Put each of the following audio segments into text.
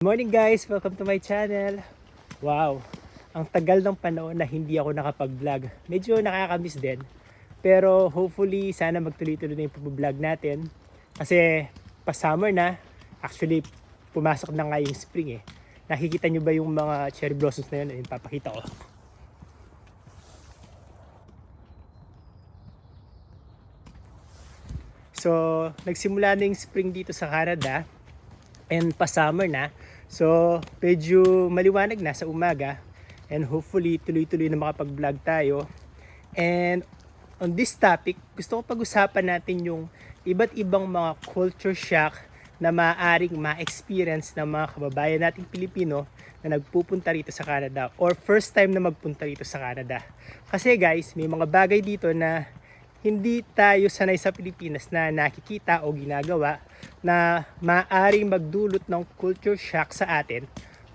Morning guys! Welcome to my channel. Wow! Ang tagal ng panahon na hindi ako nakapag-vlog. Medyo nakakamiss din. Pero hopefully sana magtuloy-tuloy na yung pag-vlog natin. Kasi pa-summer na. Actually, pumasok na nga yung spring eh. Nakikita nyo ba yung mga cherry blossoms na yun? Ayun, papakita ko. So, nagsimula na yung spring dito sa Canada. And pa-summer na. So, medyo maliwanag na sa umaga. And hopefully, tuloy-tuloy na makapag-vlog tayo. And on this topic, gusto ko pag-usapan natin yung iba't ibang mga culture shock na maaaring ma-experience ng mga kababayan nating Pilipino na nagpupunta rito sa Canada or first time na magpunta rito sa Canada. Kasi guys, may mga bagay dito na hindi tayo sanay sa Pilipinas na nakikita o ginagawa na maaaring magdulot ng culture shock sa atin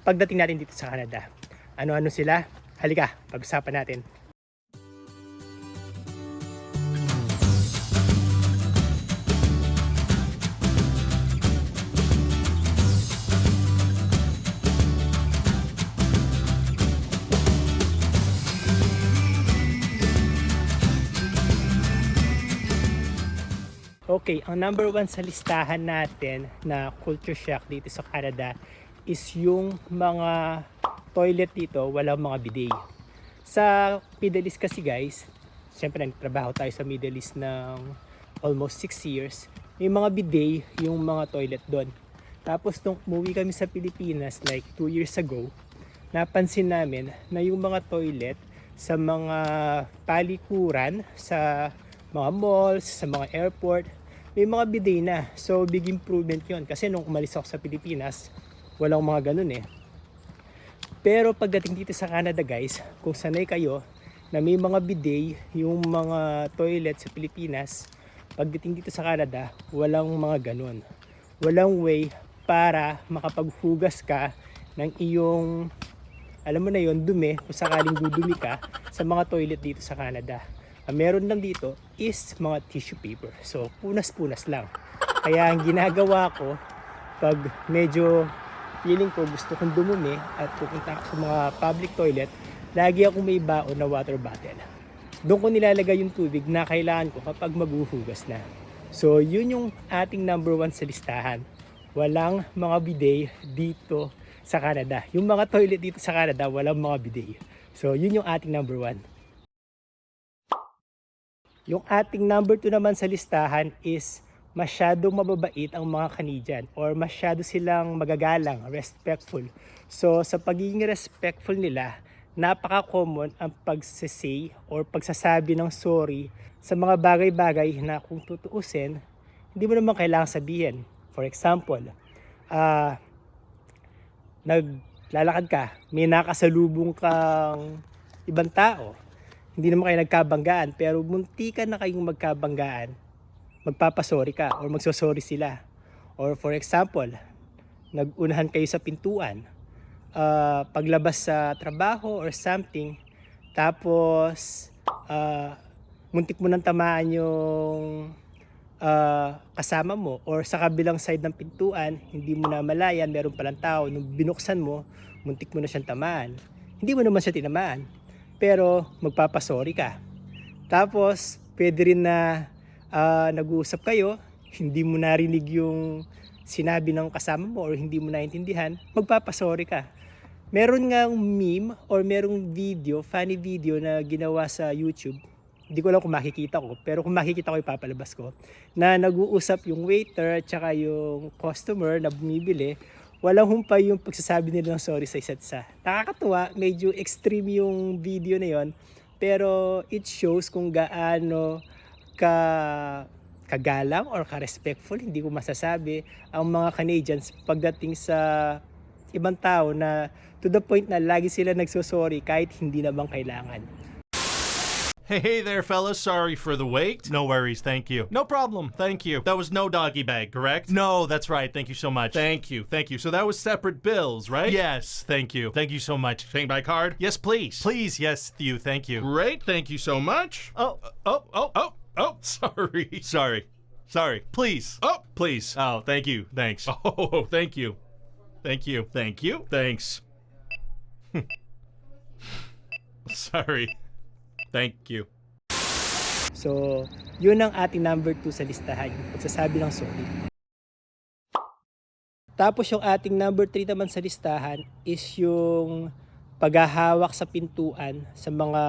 pagdating natin dito sa Canada. Ano-ano sila? Halika, pag-usapan natin. Okay, ang number one sa listahan natin na culture shock dito sa Canada is yung mga toilet dito, walang mga bidet. Sa Middle East kasi guys, siyempre nagtrabaho tayo sa Middle East ng almost 6 years. May mga bidet yung mga toilet doon. Tapos nung umuwi kami sa Pilipinas like 2 years ago, napansin namin na yung mga toilet sa mga palikuran, sa mga malls, sa mga airport, may mga bidet na. So, big improvement yon. Kasi nung umalis ako sa Pilipinas, walang mga ganun eh. Pero pagdating dito sa Canada guys, kung sanay kayo na may mga bidet yung mga toilet sa Pilipinas, pagdating dito sa Canada, walang mga ganun. Walang way para makapaghugas ka ng iyong, alam mo na yon, dumi, kung sakaling dudumi ka sa mga toilet dito sa Canada. Ang meron lang dito is mga tissue paper. So, punas-punas lang. Kaya ang ginagawa ko, pag medyo feeling ko gusto kong dumumi at pupunta ako sa mga public toilet, lagi akong may baon na water bottle. Doon ko nilalagay yung tubig na kailangan ko kapag maghuhugas na. So, yun yung ating number one sa listahan. Walang mga bidet dito sa Canada. Yung mga toilet dito sa Canada, walang mga bidet. So, yun yung ating number one. Yung ating number 2 naman sa listahan is masyadong mababait ang mga Canadian or masyado silang magagalang, respectful. So sa pagiging respectful nila, napaka-common ang pagsasay or pagsasabi ng sorry sa mga bagay-bagay na kung tutuusin, hindi mo naman kailangan sabihin. For example, naglalakad ka, may nakasalubong kang ibang tao, hindi naman kayo nagkabanggaan, pero muntikan na kayong magkabanggaan, magpapasorry ka or magsosorry sila. Or for example, nagunahan kayo sa pintuan, paglabas sa trabaho or something, tapos muntik mo nang tamaan yung kasama mo or sa kabilang side ng pintuan, hindi mo na malayan, meron palang tao, nung binuksan mo, muntik mo na siyang tamaan. Hindi mo naman siya tinamaan, pero magpapasorry ka. Tapos pwede rin na nag-uusap kayo, hindi mo narinig yung sinabi ng kasama mo or hindi mo naintindihan, magpapasorry ka. Meron nga meme or merong video, funny video na ginawa sa YouTube, hindi ko lang kung makikita ko, pero kung makikita ko ipapalabas ko, na nag-uusap yung waiter at saka yung customer na bumibili, walang humpay yung pagsasabi nila ng sorry sa isa't isa. Nakakatuwa, medyo extreme yung video na yon, pero it shows kung gaano kagalang or ka-respectful, hindi ko masasabi, ang mga Canadians pagdating sa ibang tao na to the point na lagi sila nagsosorry kahit hindi naman kailangan. Hey there, fellas. Sorry for the wait. No worries. Thank you. No problem. Thank you. That was no doggy bag, correct? No, that's right. Thank you so much. Thank you. Thank you. So that was separate bills, right? Yes. Thank you. Thank you so much. Paying by card? Yes, please. Please, yes, you. Thank you. Great. Thank you so much. Oh. Sorry. Please. Oh, please. Oh, thank you. Thanks. Oh, thank you. Thank you. Thank you. Thanks. Sorry. Thank you. So, yun ang ating number 2 sa listahan, yung pagsasabi ng sorry. Tapos yung ating number 3 naman sa listahan is yung paghahawak sa pintuan sa mga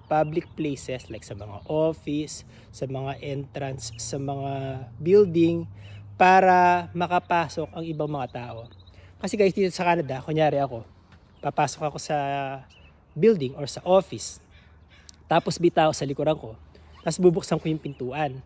public places like sa mga office, sa mga entrance, sa mga building para makapasok ang ibang mga tao. Kasi guys, dito sa Canada, kunyari ako, papasok ako sa building or sa office, tapos bitaw sa likuran ko, tapos bubuksan ko yung pintuan.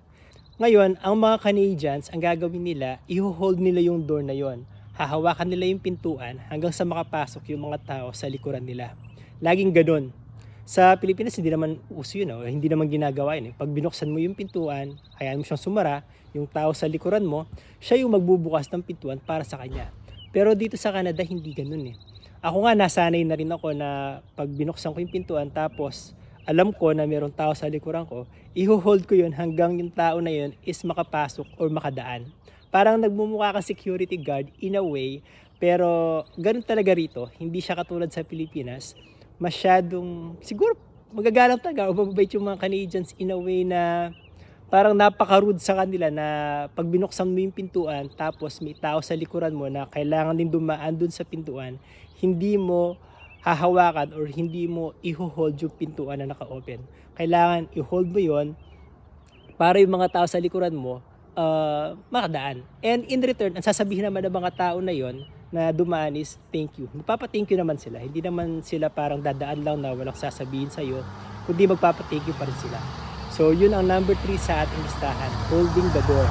Ngayon, ang mga Canadians, ang gagawin nila, i-hold nila yung door na yon. Hahawakan nila yung pintuan hanggang sa makapasok yung mga tao sa likuran nila. Laging ganun. Sa Pilipinas, hindi naman uso yun, hindi naman ginagawa yun. Pag binuksan mo yung pintuan, hayaan mo siyang sumara, yung tao sa likuran mo, siya yung magbubukas ng pintuan para sa kanya. Pero dito sa Canada, hindi ganun eh. Ako nga, nasanay na rin ako na pag binuksan ko yung pintuan, tapos alam ko na mayroong tao sa likuran ko, i-hold ko yun hanggang yung tao na yun is makapasok or makadaan. Parang nagmumukha kang security guard in a way, pero ganun talaga rito. Hindi siya katulad sa Pilipinas. Masyadong, siguro magagalang talaga o mababait yung mga Canadians in a way na parang napaka-rude sa kanila na pag binuksan mo yung pintuan tapos may tao sa likuran mo na kailangan din dumaan dun sa pintuan, hindi mo hahawakan or hindi mo i-hold yung pintuan na naka-open. Kailangan i-hold mo yon para yung mga tao sa likuran mo makadaan. And in return, ang sasabihin naman ng mga tao na yon na dumaan is thank you. Magpapa-thank you naman sila. Hindi naman sila parang dadaan lang na walang sasabihin sa'yo, kundi magpapa-thank you pa rin sila. So yun ang number 3 sa ating listahan, holding the door.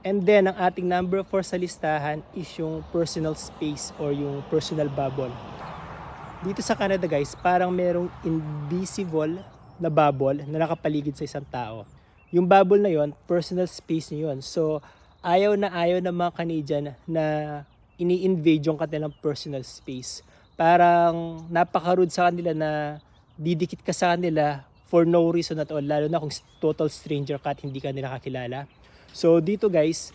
And then, ang ating number 4 sa listahan is yung personal space or yung personal bubble. Dito sa Canada guys, parang merong invisible na bubble na nakapaligid sa isang tao. Yung bubble na yon, personal space niyo yun. So, ayaw na ng mga Canadian na ini-invade yung kanilang personal space. Parang napaka-rude sa kanila na didikit ka sa kanila for no reason at all, lalo na kung total stranger ka at hindi ka nila kakilala. So dito guys,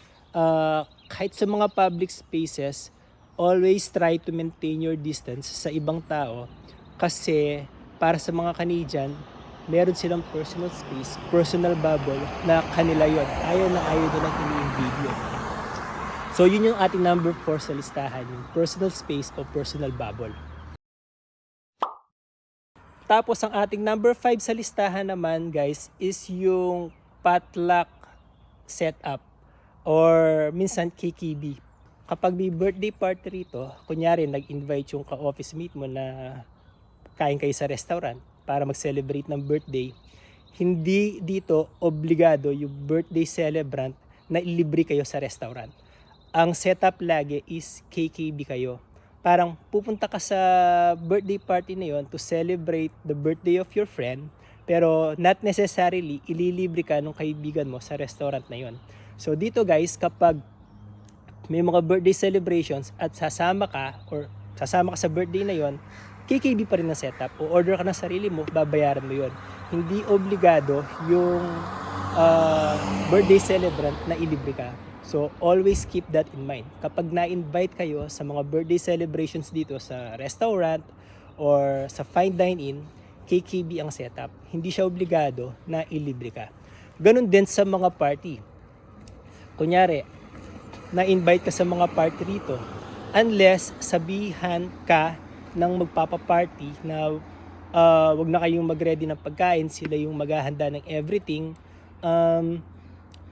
kahit sa mga public spaces, always try to maintain your distance sa ibang tao kasi para sa mga Canadian, meron silang personal space, personal bubble na kanila yon. Ayaw nilang ini-invade yun. So yun yung ating number 4 sa listahan, yung personal space o personal bubble. Tapos ang ating number 5 sa listahan naman guys is yung potluck setup or minsan KKB. Kapag may birthday party rito, kunyari nag-invite yung ka-office mate mo na kain kayo sa restaurant para mag-celebrate ng birthday, hindi dito obligado yung birthday celebrant na ilibre kayo sa restaurant. Ang setup lagi is KKB kayo. Parang pupunta ka sa birthday party na yon to celebrate the birthday of your friend, pero not necessarily ililibre ka ng kaibigan mo sa restaurant na yon. So dito guys, kapag may mga birthday celebrations at sasama ka sa birthday na yon, KKB pa rin ang setup. O order ka ng sarili mo, babayaran mo yon. Hindi obligado yung birthday celebrant na ilibre ka. So always keep that in mind. Kapag na-invite kayo sa mga birthday celebrations dito sa restaurant or sa fine dine-in, KKB ang setup. Hindi siya obligado na ilibre ka. Ganun din sa mga party. Kunyari, na-invite ka sa mga party rito, unless sabihan ka ng magpapa-party na wag na kayong mag-ready ng pagkain, sila yung maghahanda ng everything,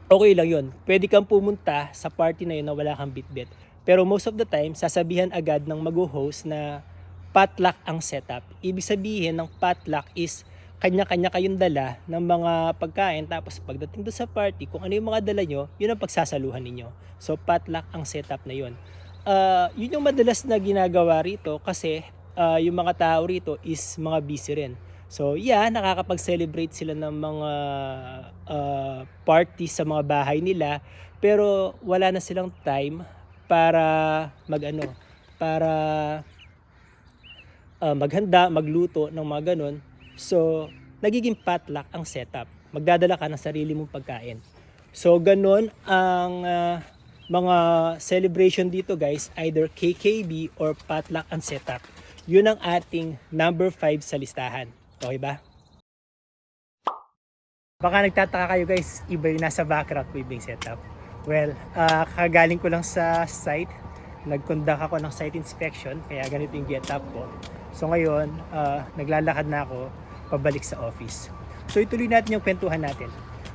okay lang yun. Pwede kang pumunta sa party na yun na wala kang bitbit. Pero most of the time, sasabihan agad ng mag-host na potluck ang setup. Ibig sabihin ng potluck is kanya-kanya kayong dala ng mga pagkain, tapos pagdating doon sa party, kung ano yung mga dala nyo, yun ang pagsasaluhan ninyo. So potluck ang setup na yun. Yun yung madalas na ginagawa rito kasi yung mga tao rito is mga busy rin. So yeah, nakakapag-celebrate sila ng mga party sa mga bahay nila, pero wala na silang time para maghanda, magluto ng mga ganun. So, nagiging potluck ang setup. Magdadala ka ng sarili mong pagkain. So, ganun ang mga celebration dito guys, either KKB or potluck and setup. Yun ang ating number 5 sa listahan. Okay ba? Baka nagtataka kayo guys, iba yung nasa background ko, iba yung setup. Well, kagaling ko lang sa site. Nag-conduct ako ng site inspection, kaya ganito yung getup ko. So ngayon, naglalakad na ako pabalik sa office. So ituloy natin yung kwentuhan natin.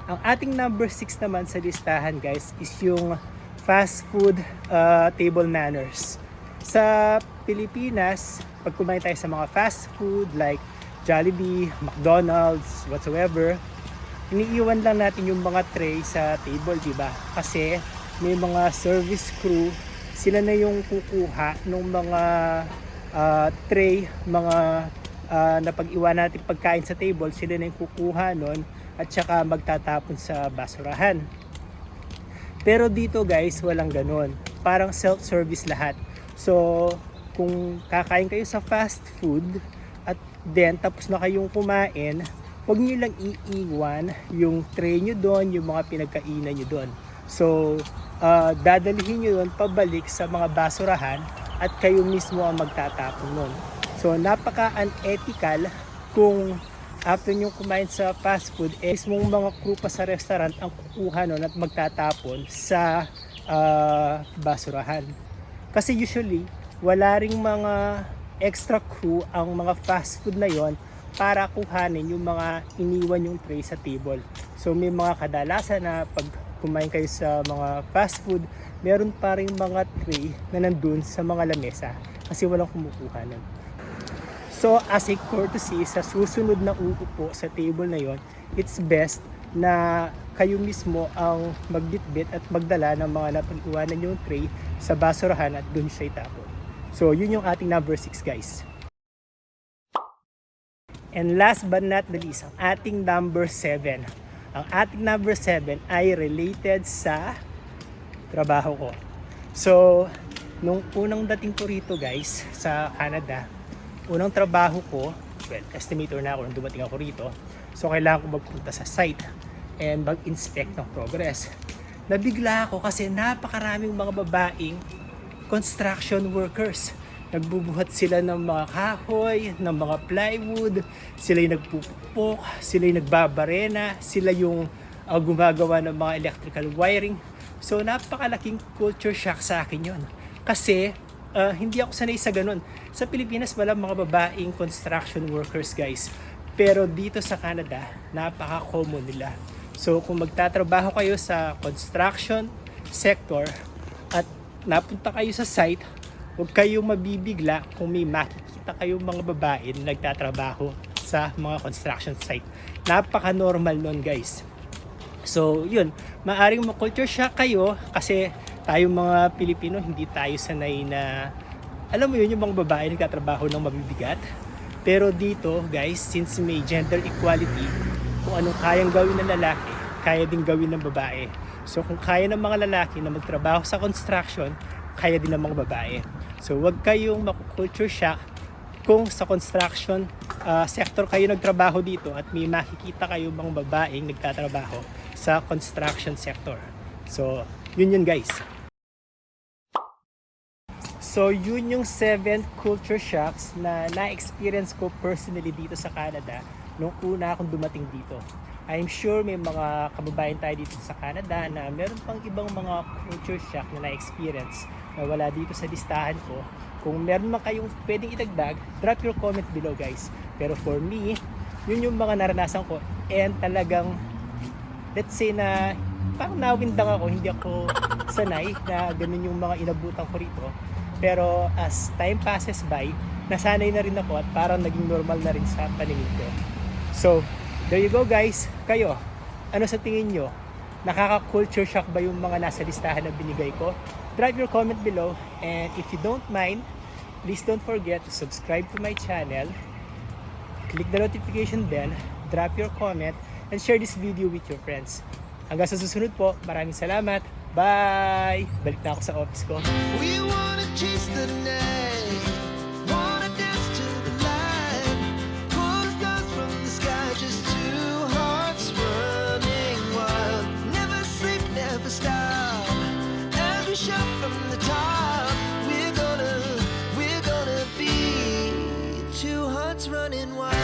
Ang ating number 6 naman sa listahan guys is yung fast food table manners. Sa Pilipinas, pag kumain tayo sa mga fast food like Jollibee, McDonald's, whatsoever, iniiwan lang natin yung mga tray sa table, di ba? Kasi may mga service crew, sila na yung kukuha ng mga tray, mga napag-iwan natin pagkain sa table, sila na yung kukuha nun at saka magtatapon sa basurahan. Pero dito guys, walang ganun. Parang self-service lahat. So, kung kakain kayo sa fast food at then tapos na kayong kumain, huwag nyo lang iiwan yung tray nyo doon, yung mga pinagkainan nyo doon. So, dadalhin nyo doon pabalik sa mga basurahan at kayo mismo ang magtatapon nun. So, napaka-unethical kung after nyo kumain sa fast food, mismong mga crew pa sa restaurant ang kukuha nun at magtatapon sa basurahan. Kasi usually, wala ring mga extra crew ang mga fast food na yon para kuhanin yung mga iniwan yung tray sa table. So may mga kadalasan na pag kumain kayo sa mga fast food, meron pa rin mga tray na nandun sa mga lamesa kasi walang kumukuha nun. So as a courtesy, sa susunod na uupo sa table na yon, it's best na kayo mismo ang magbitbit at magdala ng mga napag-iwanan yung tray sa basurahan at dun siya itapon. So yun yung ating number 6 guys. And last but not the least, ang ating number 7. Ang ating number 7 ay related sa trabaho ko. So, nung unang dating ko rito guys, sa Canada, unang trabaho ko, well, estimator na ako nung dumating ako rito. So, kailangan ko magpunta sa site and mag-inspect ng progress. Nabigla ako kasi napakaraming mga babaeng construction workers. Nagbubuhat sila ng mga kahoy, ng mga plywood, sila yung nagpupukpok, sila yung nagbabarena, sila yung gumagawa ng mga electrical wiring. So napakalaking culture shock sa akin yon. Kasi hindi ako sanay sa ganun. Sa Pilipinas wala mga babaeng construction workers guys. Pero dito sa Canada, napaka-common nila. So kung magtatrabaho kayo sa construction sector at napunta kayo sa site, huwag kayong mabibigla kung may makikita kayong mga babae na nagtatrabaho sa mga construction site. Napaka-normal nun guys. So yun, maaring ma-culture shock kayo kasi tayong mga Pilipino hindi tayo sanay na, alam mo yun, yung mga babae nagtatrabaho ng mabibigat. Pero dito guys, since may gender equality, kung anong kayang gawin ng lalaki, kaya din gawin ng babae. So kung kaya ng mga lalaki na magtrabaho sa construction, kaya din ng mga babae. So wag kayong maku-culture shock kung sa construction sector kayo nagtrabaho dito at may makikita kayo mga babaeng nagtatrabaho sa construction sector. So yun guys. So yun yung 7 culture shocks na na-experience ko personally dito sa Canada nung una akong dumating dito. I'm sure may mga kababayan tayo dito sa Canada na meron pang ibang mga culture shock na na-experience na wala dito sa listahan ko. Kung meron man kayong pwedeng idagdag, drop your comment below guys. Pero for me, yun yung mga naranasan ko and talagang, let's say na parang nawindang ako, hindi ako sanay na ganun yung mga inabutan ko rito. Pero as time passes by, nasanay na rin ako at parang naging normal na rin sa paningin ko. So, there you go guys. Kayo, ano sa tingin nyo? Nakaka-culture shock ba yung mga nasa listahan na binigay ko? Drop your comment below, and if you don't mind, please don't forget to subscribe to my channel, click the notification bell, drop your comment, and share this video with your friends. Hanggang sa susunod po, maraming salamat. Bye! Balik na ako sa office ko. We wanna chase the night, wanna dance to the light, pull the stars from the sky, just two hearts running wild, never sleep, never stop. Every running wild.